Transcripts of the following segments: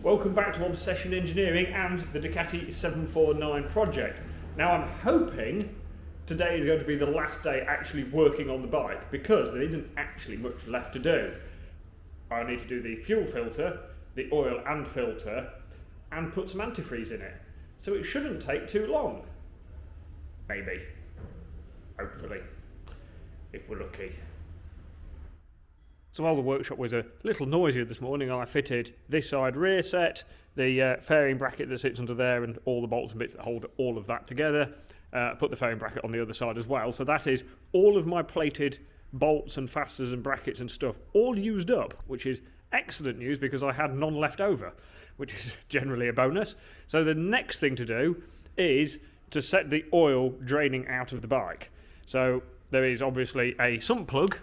Welcome back to Obsession Engineering and the Ducati 749 project. Now I'm hoping today is going to be the last day actually working on the bike because there isn't actually much left to do. I need to do the fuel filter, the oil and filter, and put some antifreeze in it. So it shouldn't take too long. Maybe. Hopefully. If we're lucky. So while the workshop was a little noisier this morning, I fitted this side rear set, the fairing bracket that sits under there and all the bolts and bits that hold all of that together. Put the fairing bracket on the other side as well. So that is all of my plated bolts and fasteners and brackets and stuff all used up, which is excellent news because I had none left over, which is generally a bonus. So the next thing to do is to set the oil draining out of the bike. So there is obviously a sump plug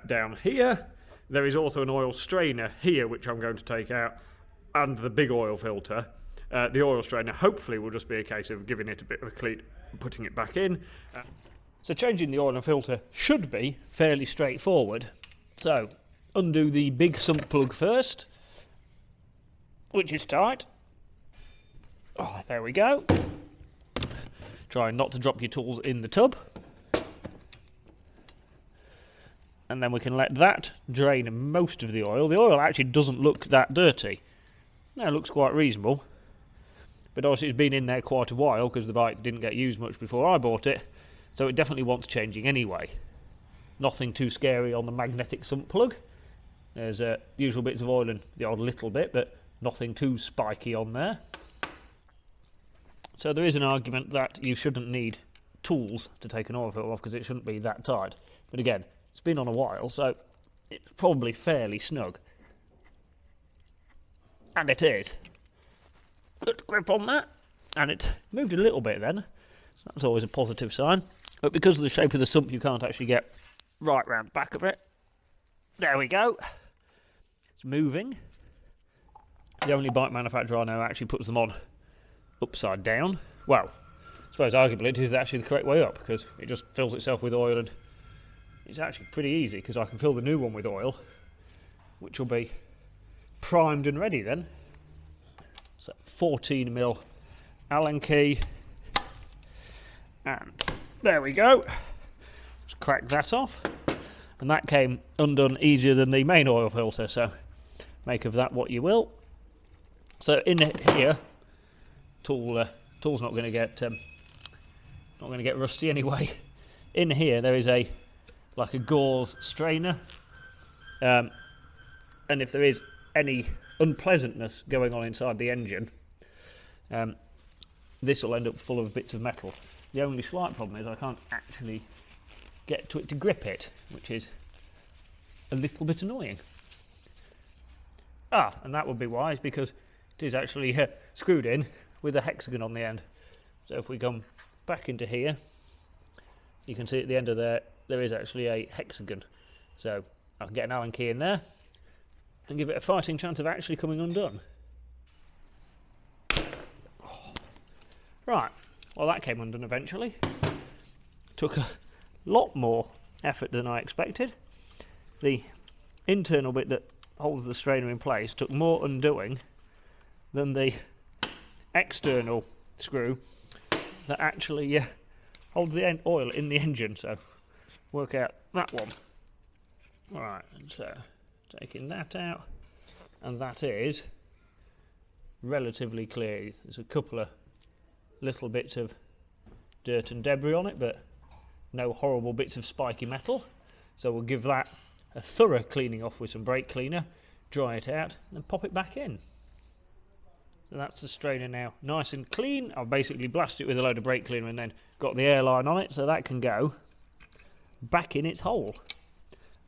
down here. There is also an oil strainer here which I'm going to take out, and the big oil filter. The oil strainer hopefully will just be a case of giving it a bit of a clean and putting it back in. So changing the oil and filter should be fairly straightforward. So undo the big sump plug first, which is tight. Oh, there we go. Try not to drop your tools in the tub. And then we can let that drain most of the oil. The oil actually doesn't look that dirty. No, it looks quite reasonable. But obviously it's been in there quite a while because the bike didn't get used much before I bought it. So it definitely wants changing anyway. Nothing too scary on the magnetic sump plug. There's usual bits of oil and the odd little bit, but nothing too spiky on there. So there is an argument that you shouldn't need tools to take an oil filter off because it shouldn't be that tight. But again, it's been on a while, so it's probably fairly snug. And it is. Good grip on that. And it moved a little bit then, so that's always a positive sign. But because of the shape of the sump, you can't actually get right round the back of it. There we go. It's moving. The only bike manufacturer I know actually puts them on upside down. Well, I suppose arguably it is actually the correct way up because it just fills itself with oil, and it's actually pretty easy because I can fill the new one with oil, which will be primed and ready then. So 14mm Allen key, and there we go. Let's crack that off, and that came undone easier than the main oil filter, so make of that what you will. So in here, tool's not going to get rusty anyway. In here there is like a gauze strainer, and if there is any unpleasantness going on inside the engine, this will end up full of bits of metal. The only slight problem is I can't actually get to it to grip it, which is a little bit annoying. And that would be wise because it is actually screwed in with a hexagon on the end. So if we come back into here, you can see at the end of there is actually a hexagon. So I can get an Allen key in there and give it a fighting chance of actually coming undone. Right, well that came undone eventually. Took a lot more effort than I expected. The internal bit that holds the strainer in place took more undoing than the external screw that actually holds the oil in the engine. So work out that one. Right, and so taking that out, and that is relatively clear. There's a couple of little bits of dirt and debris on it, but no horrible bits of spiky metal. So we'll give that a thorough cleaning off with some brake cleaner, dry it out, and then pop it back in. So that's the strainer now nice and clean. I've basically blasted it with a load of brake cleaner and then got the airline on it, so that can go back in its hole.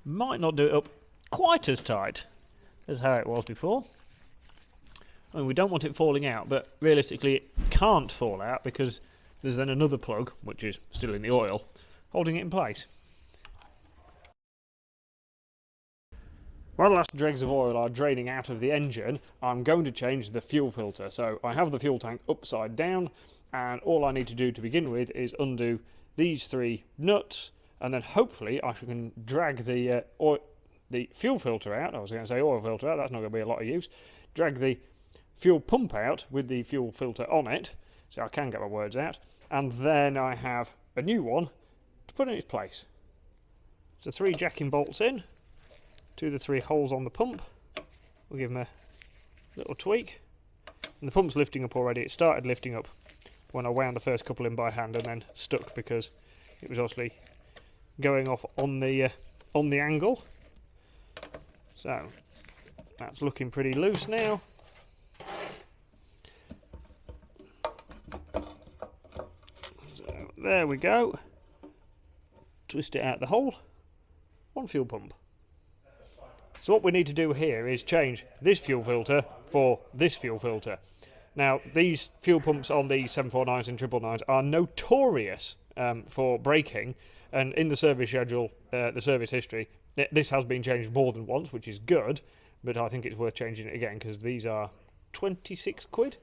Might not do it up quite as tight as how it was before. I mean, we don't want it falling out, but realistically it can't fall out because there's then another plug, which is still in the oil, holding it in place. While the last dregs of oil are draining out of the engine, I'm going to change the fuel filter. So I have the fuel tank upside down, and all I need to do to begin with is undo these three nuts, and then hopefully I can drag the the fuel filter out. I was going to say oil filter out, that's not going to be a lot of use. Drag the fuel pump out with the fuel filter on it, so I can get my words out, and then I have a new one to put in its place. So 3 jacking bolts in to the 3 holes on the pump. We'll give them a little tweak, and the pump's lifting up already. It started lifting up when I wound the first couple in by hand and then stuck because it was obviously going off on the angle. So that's looking pretty loose now. So there we go. Twist it out the hole. 1 fuel pump. So what we need to do here is change this fuel filter for this fuel filter. Now, these fuel pumps on the 749s and 999s are notorious for breaking, and in the service schedule, the service history, this has been changed more than once, which is good, but I think it's worth changing it again because these are 26 quid,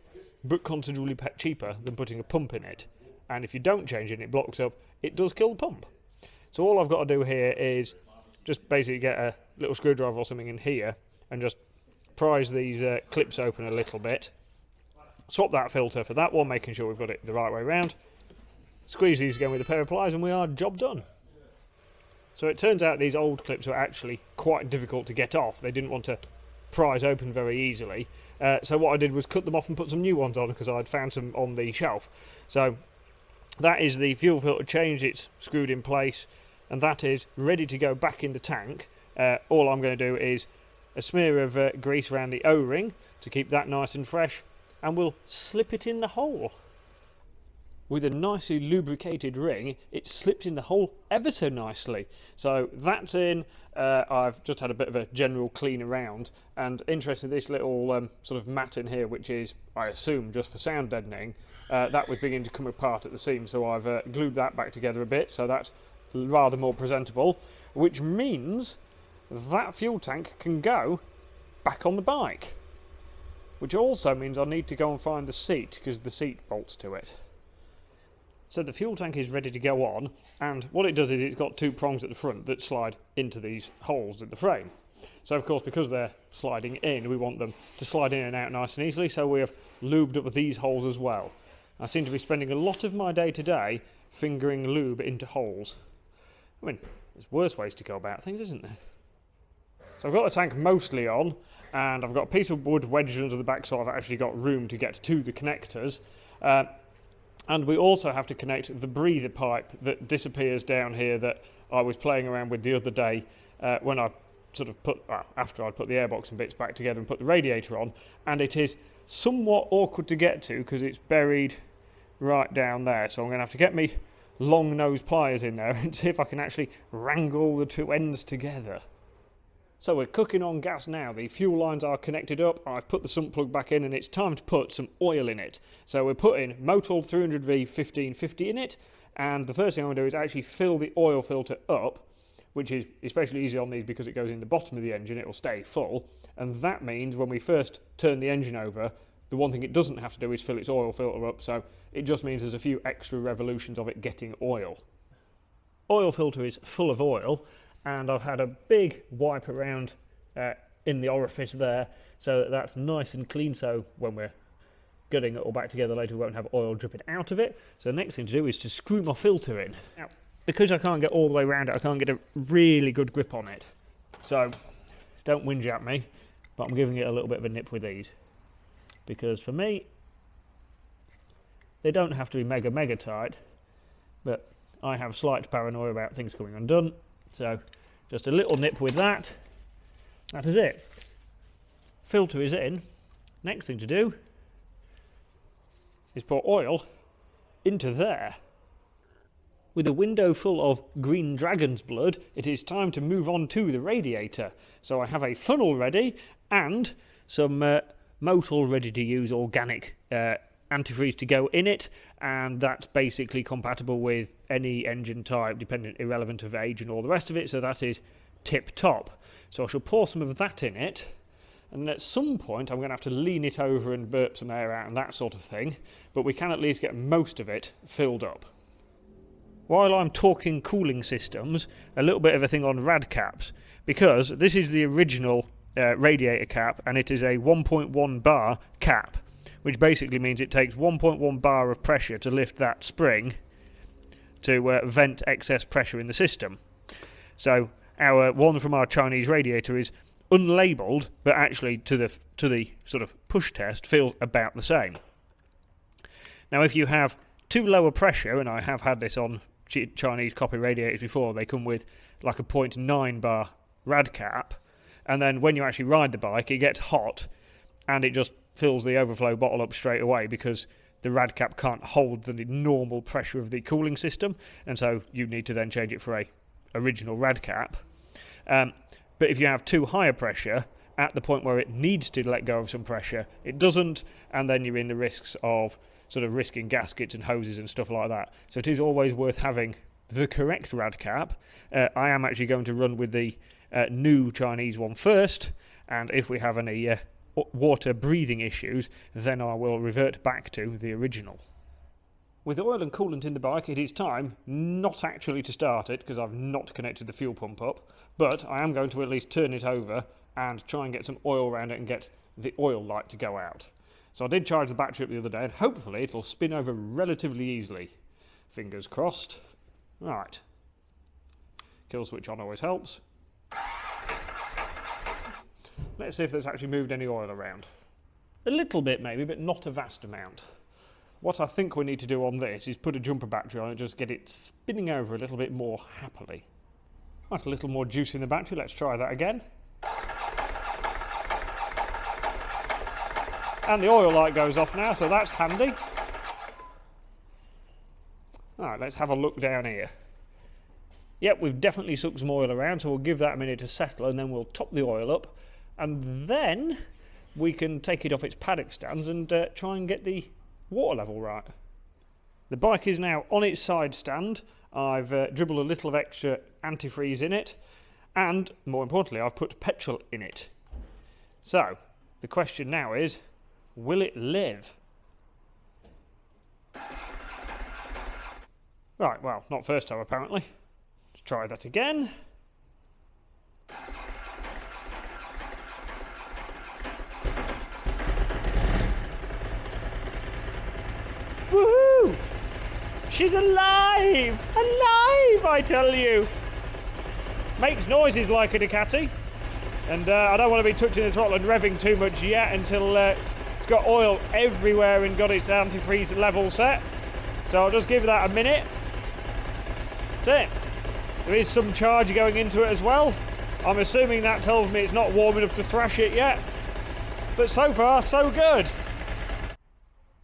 but considerably cheaper than putting a pump in it. And if you don't change it and it blocks up, it does kill the pump. So all I've got to do here is just basically get a little screwdriver or something in here and just prise these clips open a little bit. Swap that filter for that one, making sure we've got it the right way around. Squeeze these again with a pair of pliers and we are job done. So it turns out these old clips are actually quite difficult to get off. They didn't want to prise open very easily. So what I did was cut them off and put some new ones on because I'd found some on the shelf. So that is the fuel filter changed, it's screwed in place, and that is ready to go back in the tank. All I'm going to do is a smear of grease around the O-ring to keep that nice and fresh, and we'll slip it in the hole. With a nicely lubricated ring, it slipped in the hole ever so nicely. So that's in. I've just had a bit of a general clean around, and interestingly, this little sort of mat in here, which is, I assume, just for sound deadening, that was beginning to come apart at the seam, so I've glued that back together a bit, so that's rather more presentable, which means that fuel tank can go back on the bike. Which also means I need to go and find the seat, because the seat bolts to it. So the fuel tank is ready to go on, and what it does is it's got 2 prongs at the front that slide into these holes in the frame. So of course, because they're sliding in, we want them to slide in and out nice and easily, so we have lubed up these holes as well. I seem to be spending a lot of my day today fingering lube into holes. I mean, there's worse ways to go about things, isn't there? So I've got the tank mostly on, and I've got a piece of wood wedged under the back, so I've actually got room to get to the connectors. And we also have to connect the breather pipe that disappears down here that I was playing around with the other day when I sort of after I'd put the airbox and bits back together and put the radiator on, and it is somewhat awkward to get to because it's buried right down there, so I'm going to have to get me long nose pliers in there and see if I can actually wrangle the 2 ends together. So we're cooking on gas now. The fuel lines are connected up. I've put the sump plug back in and it's time to put some oil in it. So we're putting Motul 300V 1550 in it, and the first thing I'm going to do is actually fill the oil filter up, which is especially easy on these because it goes in the bottom of the engine, it will stay full, and that means when we first turn the engine over, the one thing it doesn't have to do is fill its oil filter up, so it just means there's a few extra revolutions of it getting oil. Oil filter is full of oil, and I've had a big wipe around in the orifice there so that that's nice and clean, so when we're gutting it all back together later we won't have oil dripping out of it. So the next thing to do is to screw my filter in. Now, because I can't get all the way around it, I can't get a really good grip on it, so don't whinge at me, but I'm giving it a little bit of a nip with these, because for me they don't have to be mega tight, but I have slight paranoia about things coming undone. So just a little nip with that. That is it. Filter is in. Next thing to do is pour oil into there. With a window full of green dragon's blood, it is time to move on to the radiator. So I have a funnel ready and some Motul ready to use organic antifreeze to go in it, and that's basically compatible with any engine type, irrelevant of age and all the rest of it, so that is tip top. So I shall pour some of that in it, and at some point I'm going to have to lean it over and burp some air out and that sort of thing, but we can at least get most of it filled up. while I'm talking cooling systems, a little bit of a thing on rad caps, because this is the original radiator cap, and it is a 1.1 bar cap, which basically means it takes 1.1 bar of pressure to lift that spring to vent excess pressure in the system. So our one from our Chinese radiator is unlabelled, but actually to the sort of push test feels about the same. Now if you have too low a pressure, and I have had this on Chinese copy radiators before, they come with like a 0.9 bar rad cap, and then when you actually ride the bike it gets hot and it just fills the overflow bottle up straight away because the rad cap can't hold the normal pressure of the cooling system, and so you need to then change it for a original rad cap. But if you have too high a pressure, at the point where it needs to let go of some pressure, it doesn't, and then you're in the risks of sort of risking gaskets and hoses and stuff like that. So it is always worth having the correct rad cap. I am actually going to run with the new Chinese one first, and if we have any water breathing issues, then I will revert back to the original. With oil and coolant in the bike, it is time not actually to start it because I've not connected the fuel pump up, but I am going to at least turn it over and try and get some oil around it and get the oil light to go out. So I did charge the battery up the other day, and hopefully it'll spin over relatively easily. Fingers crossed. Right. Kill switch on always helps. Let's see if there's actually moved any oil around. A little bit maybe, but not a vast amount. What I think we need to do on this is put a jumper battery on it, just get it spinning over a little bit more happily. Right, a little more juice in the battery, let's try that again. And the oil light goes off now, so that's handy. Alright, let's have a look down here. Yep, we've definitely sucked some oil around, so we'll give that a minute to settle, and then we'll top the oil up, and then we can take it off its paddock stands and try and get the water level right. The bike is now on its side stand. I've dribbled a little of extra antifreeze in it, and more importantly I've put petrol in it. So the question now is, will it live? Right, well, not first time apparently. Let's try that again. Woohoo! She's alive! Alive, I tell you! Makes noises like a Ducati. And I don't want to be touching the throttle and revving too much yet until it's got oil everywhere and got its antifreeze level set. So I'll just give that a minute. That's it. There is some charge going into it as well. I'm assuming that tells me it's not warm enough to thrash it yet. But so far, so good.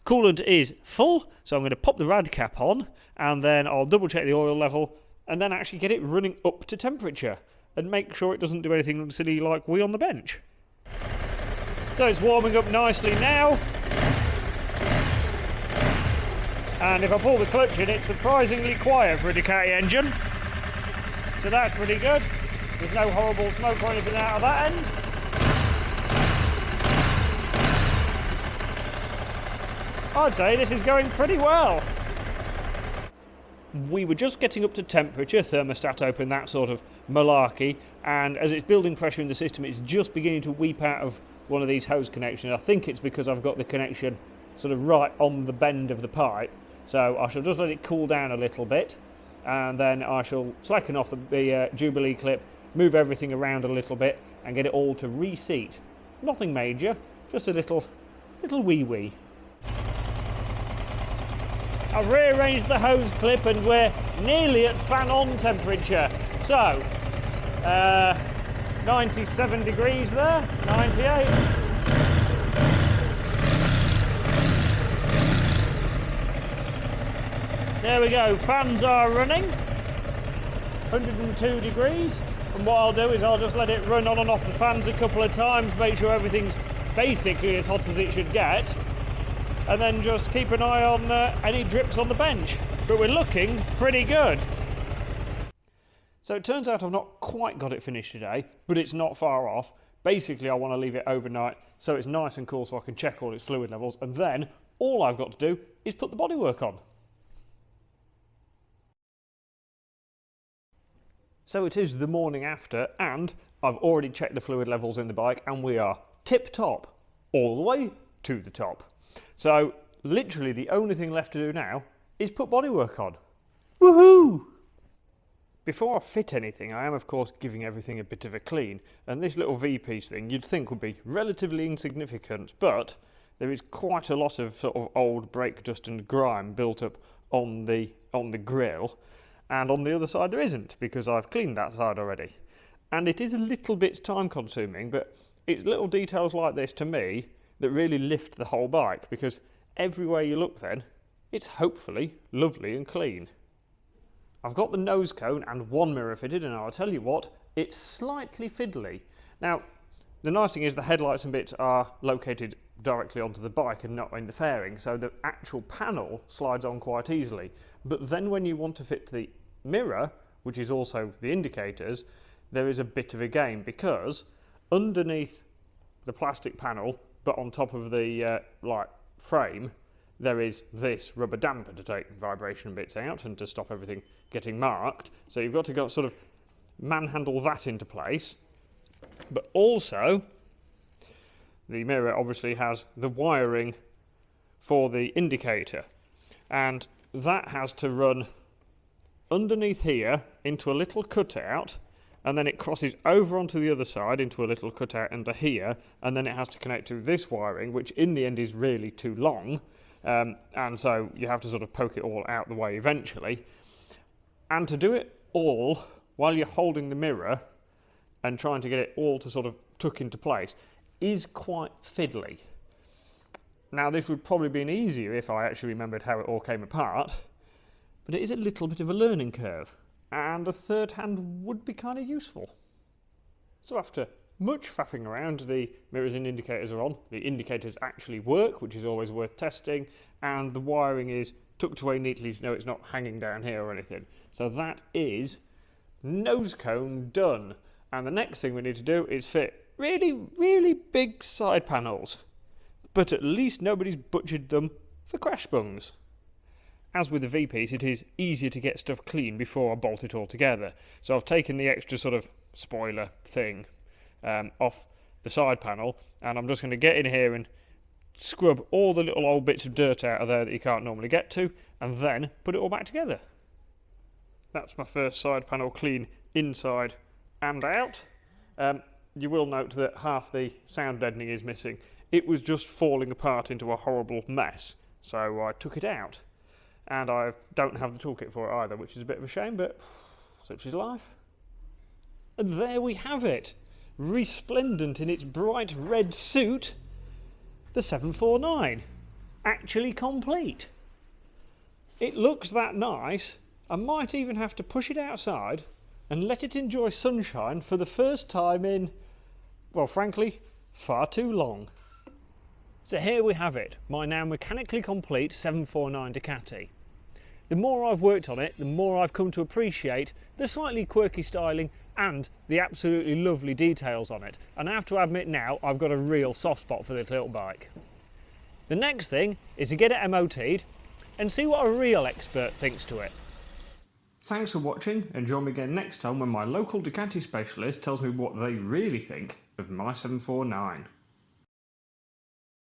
Coolant is full, so I'm going to pop the rad cap on, and then I'll double check the oil level, and then actually get it running up to temperature, and make sure it doesn't do anything silly like we on the bench. So it's warming up nicely now, and if I pull the clutch in, it's surprisingly quiet for a Ducati engine, so that's pretty good. There's no horrible smoke or anything out of that end. I'd say this is going pretty well. We were just getting up to temperature, thermostat open, that sort of malarkey, and as it's building pressure in the system, it's just beginning to weep out of one of these hose connections. I think it's because I've got the connection sort of right on the bend of the pipe, so I shall just let it cool down a little bit, and then I shall slacken off the Jubilee clip, move everything around a little bit, and get it all to reseat. Nothing major, just a little wee. I've rearranged the hose clip and we're nearly at fan on temperature. So, 97 degrees there, 98. There we go, fans are running, 102 degrees. And what I'll do is I'll just let it run on and off the fans a couple of times, make sure everything's basically as hot as it should get. And then just keep an eye on any drips on the bench. But we're looking pretty good. So it turns out I've not quite got it finished today, but it's not far off. Basically, I want to leave it overnight so it's nice and cool so I can check all its fluid levels, and then all I've got to do is put the bodywork on. So it is the morning after, and I've already checked the fluid levels in the bike, and we are tip-top, all the way to the top. So literally the only thing left to do now is put bodywork on. Woohoo! Before I fit anything, I am of course giving everything a bit of a clean, and this little V-piece thing you'd think would be relatively insignificant, but there is quite a lot of sort of old brake dust and grime built up on the grille, and on the other side there isn't, because I've cleaned that side already. And it is a little bit time consuming, but it's little details like this to me that really lift the whole bike, because everywhere you look then, it's hopefully lovely and clean. I've got the nose cone and one mirror fitted, and I'll tell you what, it's slightly fiddly. Now, the nice thing is the headlights and bits are located directly onto the bike and not in the fairing, so the actual panel slides on quite easily. But then when you want to fit the mirror, which is also the indicators, there is a bit of a game, because underneath the plastic panel, but on top of the frame, there is this rubber damper to take vibration bits out and to stop everything getting marked. So you've got to go sort of manhandle that into place. But also, the mirror obviously has the wiring for the indicator. And that has to run underneath here into a little cutout, and then it crosses over onto the other side into a little cutout under here, and then it has to connect to this wiring, which in the end is really too long. And so you have to sort of poke it all out the way eventually. And to do it all while you're holding the mirror and trying to get it all to sort of tuck into place is quite fiddly. Now, this would probably been easier if I actually remembered how it all came apart, but it is a little bit of a learning curve, and a third hand would be kind of useful. So after much faffing around, the mirrors and indicators are on, the indicators actually work, which is always worth testing, and the wiring is tucked away neatly to know it's not hanging down here or anything. So that is nose cone done. And the next thing we need to do is fit really, really big side panels. But at least nobody's butchered them for crash bungs. As with the V-piece, it is easier to get stuff clean before I bolt it all together. So I've taken the extra sort of spoiler thing off the side panel, and I'm just going to get in here and scrub all the little old bits of dirt out of there that you can't normally get to, and then put it all back together. That's my first side panel clean inside and out. You will note that half the sound deadening is missing. It was just falling apart into a horrible mess, so I took it out. And I don't have the toolkit for it either, which is a bit of a shame, but such is life. And there we have it, resplendent in its bright red suit, the 749, actually complete. It looks that nice. I might even have to push it outside and let it enjoy sunshine for the first time in, well, frankly, far too long. So here we have it, my now mechanically complete 749 Ducati. The more I've worked on it, the more I've come to appreciate the slightly quirky styling and the absolutely lovely details on it. And I have to admit now, I've got a real soft spot for this little bike. The next thing is to get it MOT'd and see what a real expert thinks to it. Thanks for watching, and join me again next time when my local Ducati specialist tells me what they really think of my 749.